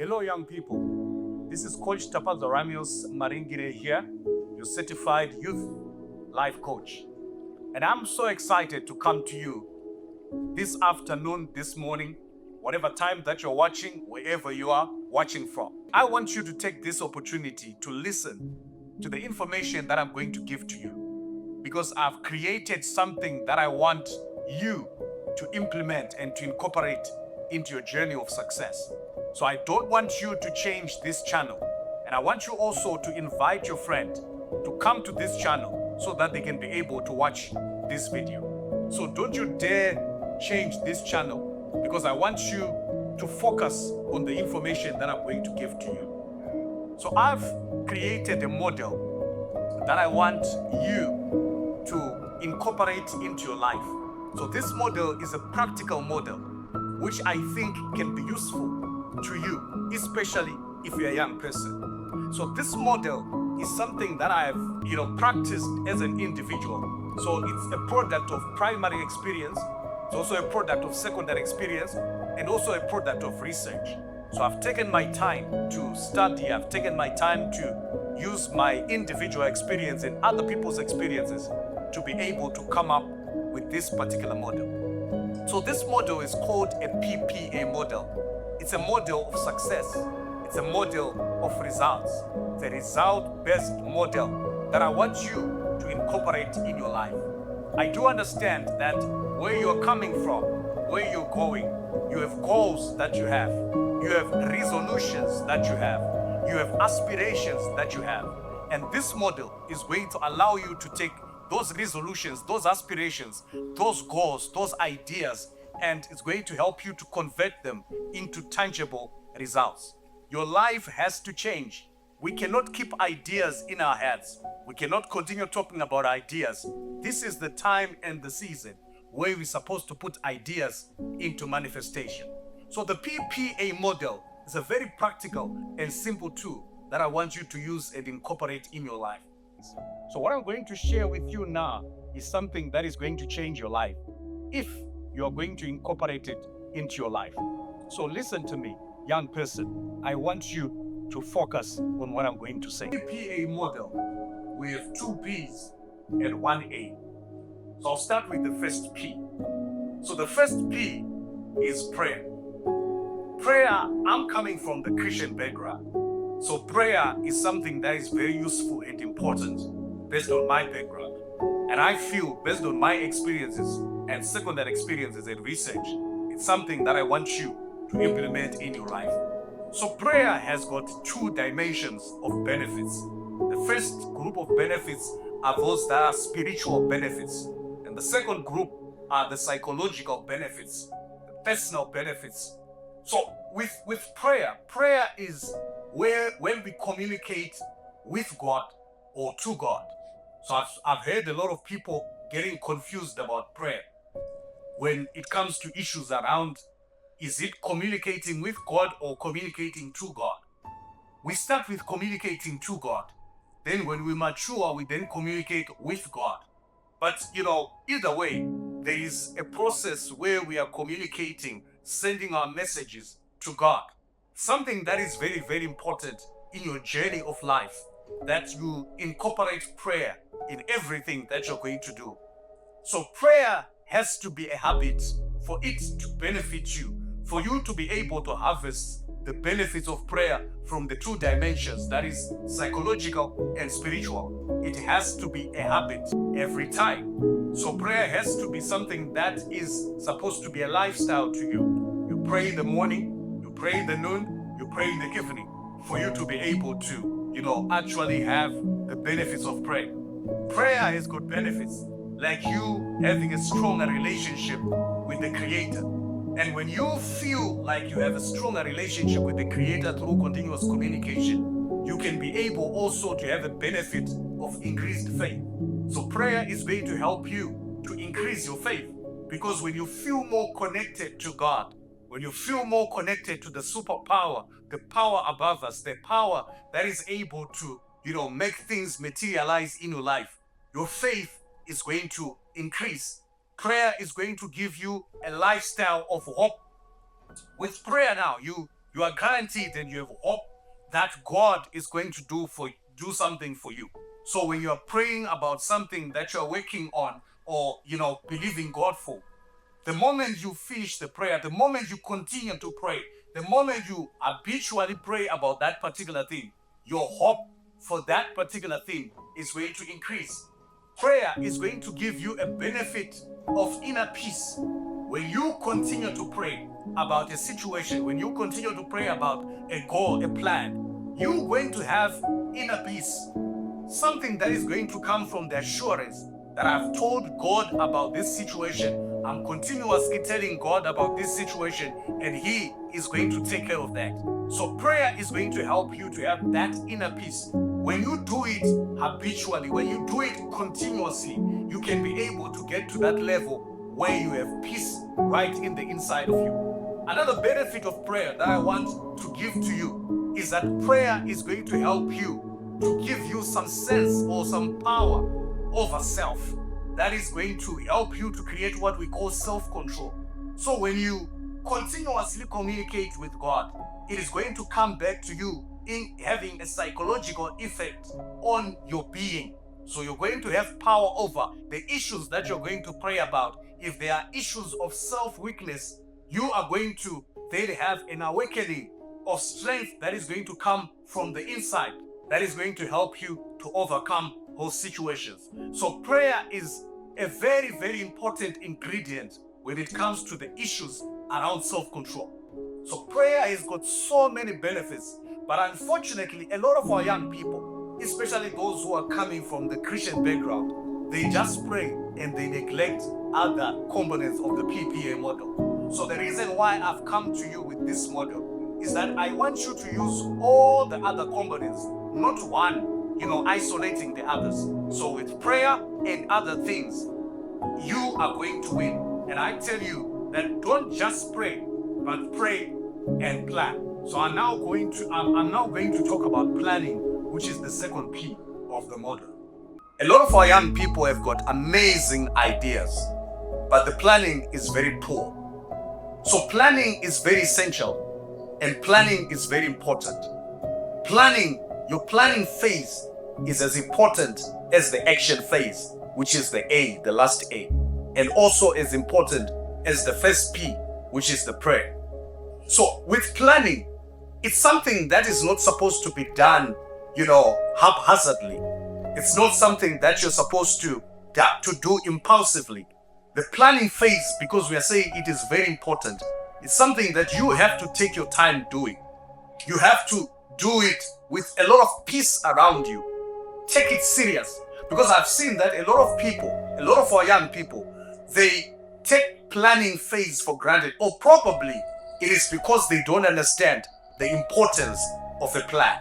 Hello, young people. This is Coach Tapazo Ramios Maringire here, your certified youth life coach. And I'm so excited to come to you this afternoon, this morning, whatever time that you're watching, wherever you are watching from. I want you to take this opportunity to listen to the information that I'm going to give to you, because I've created something that I want you to implement and to incorporate into your journey of success. So I don't want you to change this channel. And I want you also to invite your friend to come to this channel so that they can be able to watch this video. So don't you dare change this channel, because I want you to focus on the information that I'm going to give to you. So I've created a model that I want you to incorporate into your life. So this model is a practical model which I think can be useful to you, especially if you're a young person. So this model is something that I've practiced as an individual. So it's a product of primary experience. It's also a product of secondary experience, and also a product of research. So I've taken my time to study. I've taken my time to use my individual experience and other people's experiences to be able to come up with this particular model. So this model is called a PPA model. It's a model of success. It's a model of results. It's a result-based model that I want you to incorporate in your life. I do understand that where you're coming from, where you're going, you have goals that you have resolutions that you have aspirations that you have. And this model is going to allow you to take those resolutions, those aspirations, those goals, those ideas, and it's going to help you to convert them into tangible results. Your life has to change. We cannot keep ideas in our heads. We cannot continue talking about ideas. This is the time and the season where we're supposed to put ideas into manifestation. So the PPA model is a very practical and simple tool that I want you to use and incorporate in your life. So what I'm going to share with you now is something that is going to change your life if you're going to incorporate it into your life. So listen to me, young person. I want you to focus on what I'm going to say. PPA model, we have 2 P's and 1 A. So I'll start with the first P. So the first P is prayer. Prayer, I'm coming from the Christian background. So prayer is something that is very useful and important based on my background. And I feel, based on my experiences and secondary experiences and research, it's something that I want you to implement in your life. So prayer has got 2 dimensions of benefits. The first group of benefits are those that are spiritual benefits. And the second group are the psychological benefits, the personal benefits. So with prayer is where when we communicate with God or to God. So I've heard a lot of people getting confused about prayer when it comes to issues around, is it communicating with God or communicating to God? We start with communicating to God. Then when we mature, we then communicate with God. But either way, there is a process where we are communicating, sending our messages to God. Something that is very, very important in your journey of life, that you incorporate prayer in everything that you're going to do. So prayer has to be a habit for it to benefit you, for you to be able to harvest the benefits of prayer from the 2 dimensions, that is psychological and spiritual. It has to be a habit every time. So prayer has to be something that is supposed to be a lifestyle to you. You pray in the morning, you pray in the noon, you pray in the evening, for you to be able to, actually have the benefits of prayer. Prayer has got benefits, like you having a stronger relationship with the Creator. And when you feel like you have a stronger relationship with the Creator through continuous communication, you can be able also to have a benefit of increased faith. So prayer is going to help you to increase your faith, because when you feel more connected to God, when you feel more connected to the superpower, the power above us, the power that is able to, make things materialize in your life, your faith is going to increase. Prayer is going to give you a lifestyle of hope. With prayer now, you You are guaranteed and you have hope that God is going to do something for you. So when you are praying about something that you are working on or believing God for, the moment you finish the prayer, the moment you continue to pray, the moment you habitually pray about that particular thing, your hope for that particular thing is going to increase. Prayer is going to give you a benefit of inner peace. When you continue to pray about a situation, when you continue to pray about a goal, a plan, you're going to have inner peace. Something that is going to come from the assurance that I've told God about this situation. I'm continuously telling God about this situation, and He is going to take care of that. So prayer is going to help you to have that inner peace. When you do it habitually, when you do it continuously, you can be able to get to that level where you have peace right in the inside of you. Another benefit of prayer that I want to give to you is that prayer is going to help you to give you some sense or some power over self. That is going to help you to create what we call self-control. So when you continuously communicate with God, it is going to come back to you in having a psychological effect on your being. So you're going to have power over the issues that you're going to pray about. If there are issues of self-weakness, you are going to then have an awakening of strength that is going to come from the inside, that is going to help you to overcome those situations. So prayer is a very, very important ingredient when it comes to the issues around self-control. So prayer has got so many benefits, but unfortunately, a lot of our young people, especially those who are coming from the Christian background, they just pray and they neglect other components of the PPA model. So the reason why I've come to you with this model is that I want you to use all the other components, not one, isolating the others. So with prayer and other things, you are going to win. And I tell you that don't just pray, but pray and plan. So I'm now going to talk about planning, which is the second P of the model. A lot of our young people have got amazing ideas, but the planning is very poor. So planning is very essential, and planning is very important. Your planning phase is as important as the action phase, which is the A, the last A, and also as important as the first P, which is the prayer. So with planning, it's something that is not supposed to be done, haphazardly. It's not something that you're supposed to do impulsively. The planning phase, because we are saying it is very important, it's something that you have to take your time doing. You have to do it with a lot of peace around you. Take it serious, because I've seen that a lot of our young people, they take planning phase for granted, or probably it is because they don't understand the importance of a plan.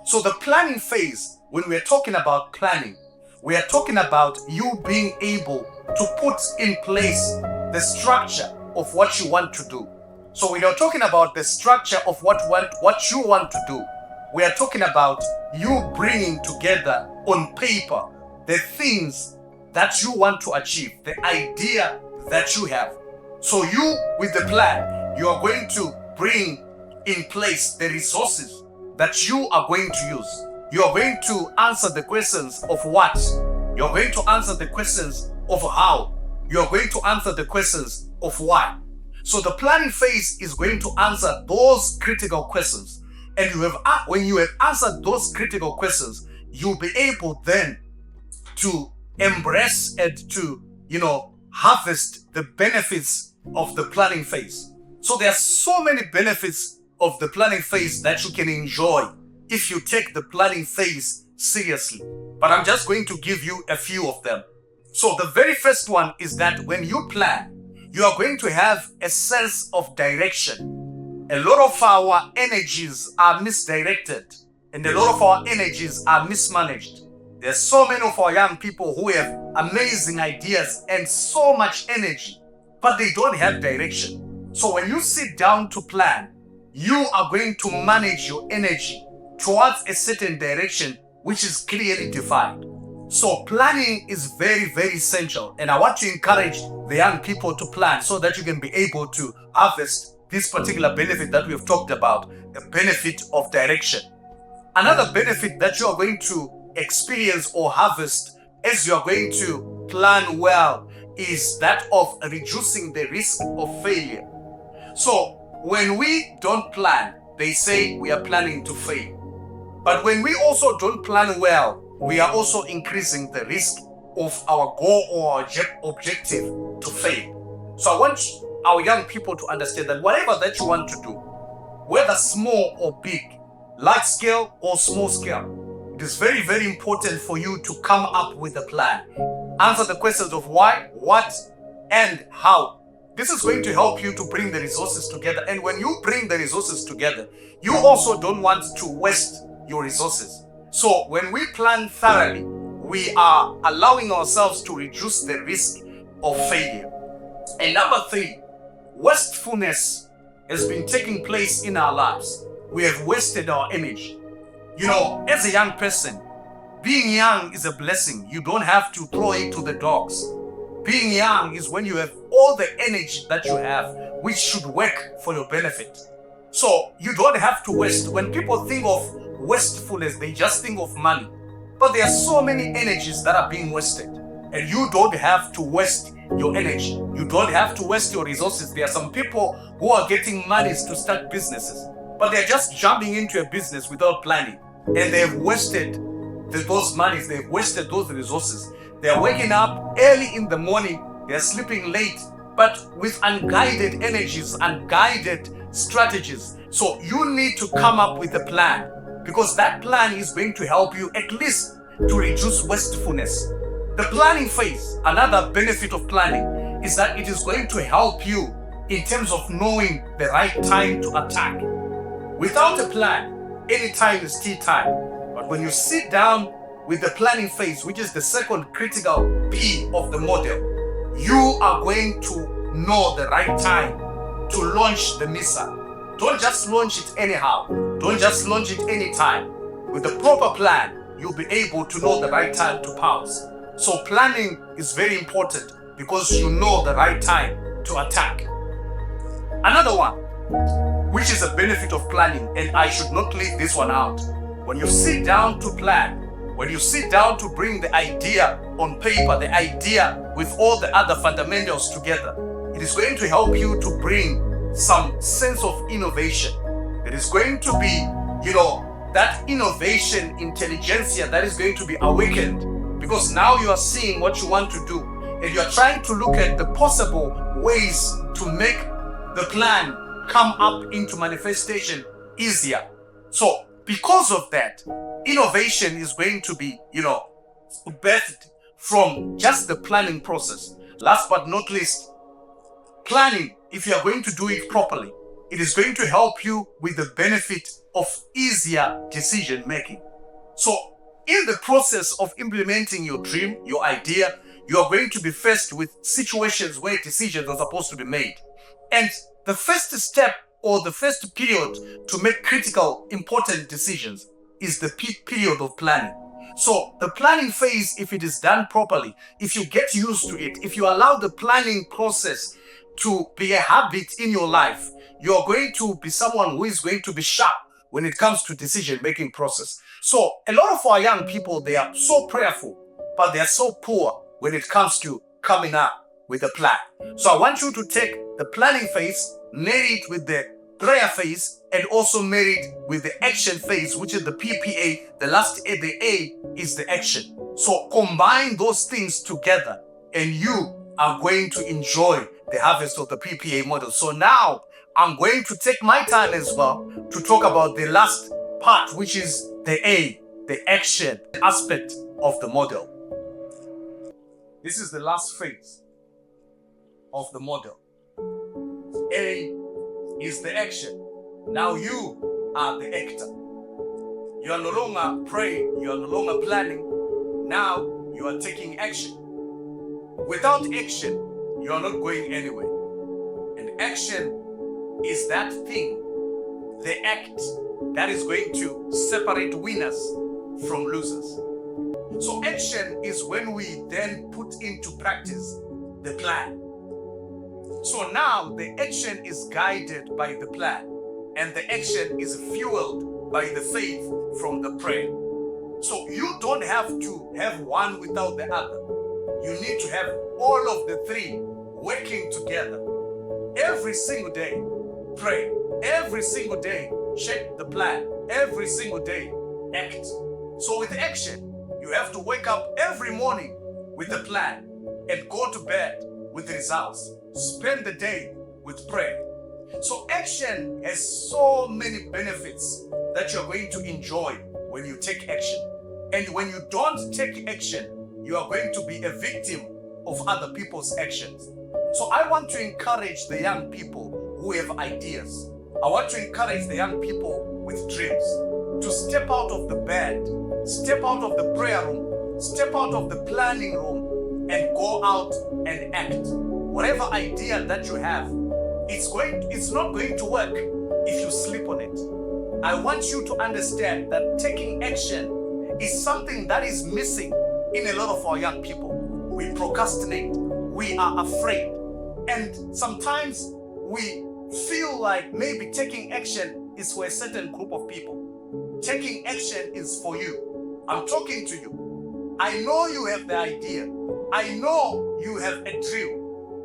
So the planning phase, when we're talking about planning, we are talking about you being able to put in place the structure of what you want to do. So when you're talking about the structure of what you want to do, we are talking about you bringing together on paper the things that you want to achieve, the idea that you have. So you, with the plan, you are going to bring in place the resources that you are going to use. You are going to answer the questions of what. You are going to answer the questions of how. You are going to answer the questions of why. So the planning phase is going to answer those critical questions. And when you have answered those critical questions, you'll be able then to embrace and to, harvest the benefits of the planning phase. So there are so many benefits of the planning phase that you can enjoy if you take the planning phase seriously. But I'm just going to give you a few of them. So the very first one is that when you plan, you are going to have a sense of direction. A lot of our energies are misdirected, and a lot of our energies are mismanaged. There's so many of our young people who have amazing ideas and so much energy, but they don't have direction. So when you sit down to plan, you are going to manage your energy towards a certain direction which is clearly defined. So planning is very, very essential, and I want to encourage the young people to plan so that you can be able to harvest this particular benefit that we have talked about, the benefit of direction. Another benefit that you are going to experience or harvest as you are going to plan well is that of reducing the risk of failure. So when we don't plan, they say we are planning to fail. But when we also don't plan well, we are also increasing the risk of our goal or our objective to fail. So I want our young people to understand that whatever that you want to do, whether small or big, large scale or small scale, it is very, very important for you to come up with a plan. Answer the questions of why, what, and how. This is going to help you to bring the resources together. And when you bring the resources together, you also don't want to waste your resources. So when we plan thoroughly, we are allowing ourselves to reduce the risk of failure. And number 3, wastefulness has been taking place in our lives. We have wasted our energy. You know, as a young person, being young is a blessing. You don't have to throw it to the dogs. Being young is when you have all the energy that you have, which should work for your benefit. So you don't have to waste. When people think of wastefulness, they just think of money. But there are so many energies that are being wasted. And you don't have to waste your energy. You don't have to waste your resources. There are some people who are getting monies to start businesses, but they're just jumping into a business without planning. And they've wasted those monies. They've wasted those resources. They're waking up early in the morning. They're sleeping late, but with unguided energies, unguided strategies. So you need to come up with a plan, because that plan is going to help you at least to reduce wastefulness. The planning phase, another benefit of planning, is that it is going to help you in terms of knowing the right time to attack. Without a plan, any time is tea time. But when you sit down with the planning phase, which is the second critical P of the model, you are going to know the right time to launch the missile. Don't just launch it anyhow. Don't just launch it anytime. With the proper plan, you'll be able to know the right time to pounce. So planning is very important because you know the right time to attack. Another one, which is a benefit of planning, and I should not leave this one out. When you sit down to plan, when you sit down to bring the idea on paper, the idea with all the other fundamentals together, it is going to help you to bring some sense of innovation. It is going to be, that innovation intelligentsia that is going to be awakened, because now you are seeing what you want to do and you are trying to look at the possible ways to make the plan come up into manifestation easier. So because of that, innovation is going to be, birthed from just the planning process. Last but not least, planning, if you are going to do it properly, it is going to help you with the benefit of easier decision making. So in the process of implementing your dream, your idea, you are going to be faced with situations where decisions are supposed to be made. And the first step or the first period to make critical, important decisions is the period of planning. So the planning phase, if it is done properly, if you get used to it, if you allow the planning process to be a habit in your life, you are going to be someone who is going to be sharp when it comes to decision-making process. So a lot of our young people, they are so prayerful, but they are so poor when it comes to coming up with a plan. So I want you to take the planning phase, marry it with the prayer phase, and also marry it with the action phase, which is the PPA. The last A, the A is the action. So combine those things together and you are going to enjoy the harvest of the PPA model. So now I'm going to take my time as well to talk about the last part, which is the A, the action aspect of the model. This is the last phase of the model. A is the action. Now you are the actor. You are no longer praying, you are no longer planning. Now you are taking action. Without action, you are not going anywhere. And action is that thing, the act that is going to separate winners from losers. So action is when we then put into practice the plan. So now the action is guided by the plan, and the action is fueled by the faith from the prayer. So you don't have to have one without the other. You need to have all of the three working together. Every single day, pray. Every single day, check the plan. Every single day, act. So with action, you have to wake up every morning with a plan and go to bed with the results. Spend the day with prayer. So action has so many benefits that you're going to enjoy when you take action. And when you don't take action, you are going to be a victim of other people's actions. So I want to encourage the young people who have ideas. I want to encourage the young people with dreams to step out of the bed, step out of the prayer room, step out of the planning room, and go out and act. Whatever idea that you have, it's not going to work if you sleep on it. I want you to understand that taking action is something that is missing in a lot of our young people. We procrastinate, we are afraid, and sometimes we feel like maybe taking action is for a certain group of people. Taking action is for you. I'm talking to you. I know you have the idea. I know you have a dream.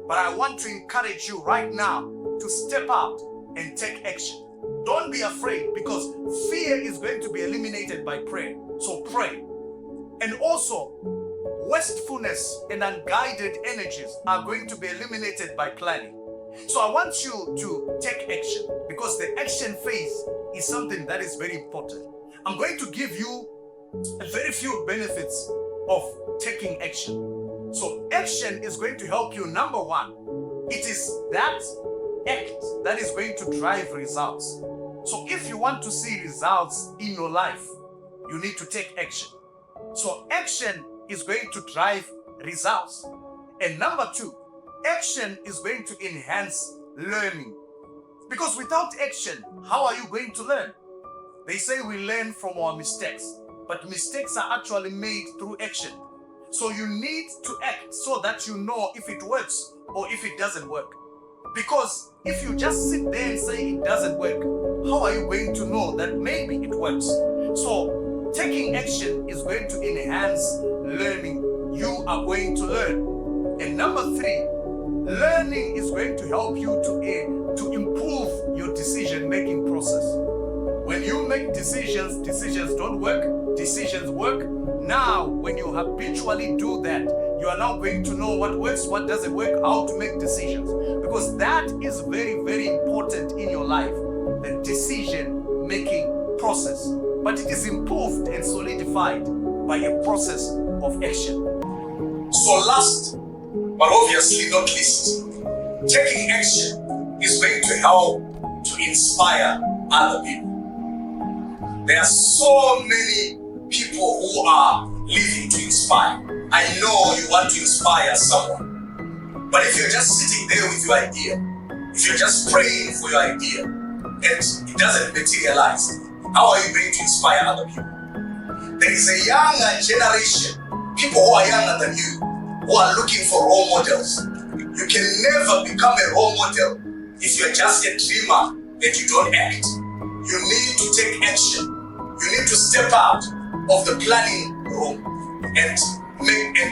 But I want to encourage you right now to step out and take action. Don't be afraid, because fear is going to be eliminated by prayer. So pray. And also, wastefulness and unguided energies are going to be eliminated by planning. So I want you to take action, because the action phase is something that is very important. I'm going to give you a very few benefits of taking action. So action is going to help you. Number one, it is that act that is going to drive results. So if you want to see results in your life, you need to take action. So action is going to drive results. And number two, action is going to enhance learning. Because without action, how are you going to learn? They say we learn from our mistakes, but mistakes are actually made through action. So you need to act so that you know if it works or if it doesn't work. Because if you just sit there and say it doesn't work, how are you going to know that maybe it works? So taking action is going to enhance learning. You are going to learn. And number three, learning is going to help you to improve your decision-making process. When you make decisions, decisions don't work, decisions work. Now, when you habitually do that, you are now going to know what works, what doesn't work, how to make decisions. Because that is very, very important in your life, the decision-making process. But it is improved and solidified by a process of action. So last, but obviously not least, taking action is going to help to inspire other people. There are so many people who are living to inspire. I know you want to inspire someone, but if you're just sitting there with your idea, if you're just praying for your idea and it doesn't materialize, how are you going to inspire other people? There is a younger generation, people who are younger than you, who are looking for role models. You can never become a role model if you're just a dreamer and you don't act. You need to take action. You need to step out of the planning room and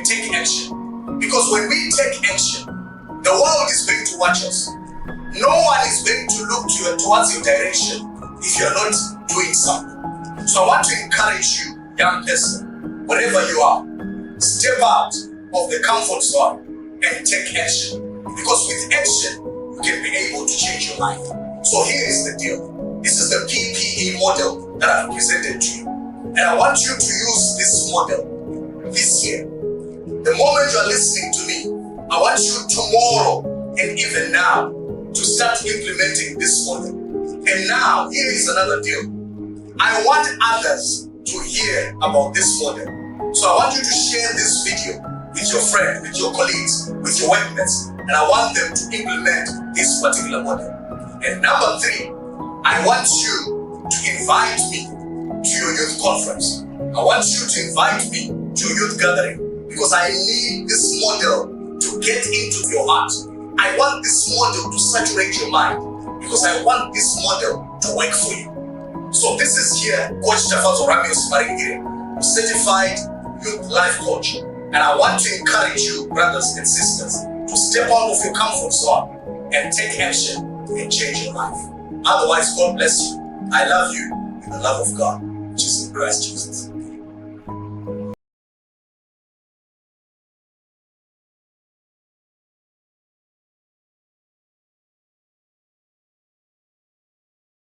take action. Because when we take action, the world is going to watch us. No one is going to look towards your direction if you're not doing something. So I want to encourage you, young person, wherever you are, step out of the comfort zone and take action. Because with action, you can be able to change your life. So here is the deal. This is the PPE model that I've presented to you. And I want you to use this model this year. The moment you are listening to me, I want you tomorrow and even now to start implementing this model. And now, here is another deal. I want others to hear about this model. So I want you to share this video with your friend, with your colleagues, with your workmates, and I want them to implement this particular model. And number three, I want you to invite me to your youth conference. I want you to invite me to your youth gathering, because I need this model to get into your heart. I want this model to saturate your mind because I want this model to work for you. So this is here, Coach Tafazo Ramius Maringire, certified youth life coach. And I want to encourage you, brothers and sisters, to step out of your comfort zone and take action and change your life. Otherwise, God bless you. I love you with the love of God, which is in Christ Jesus.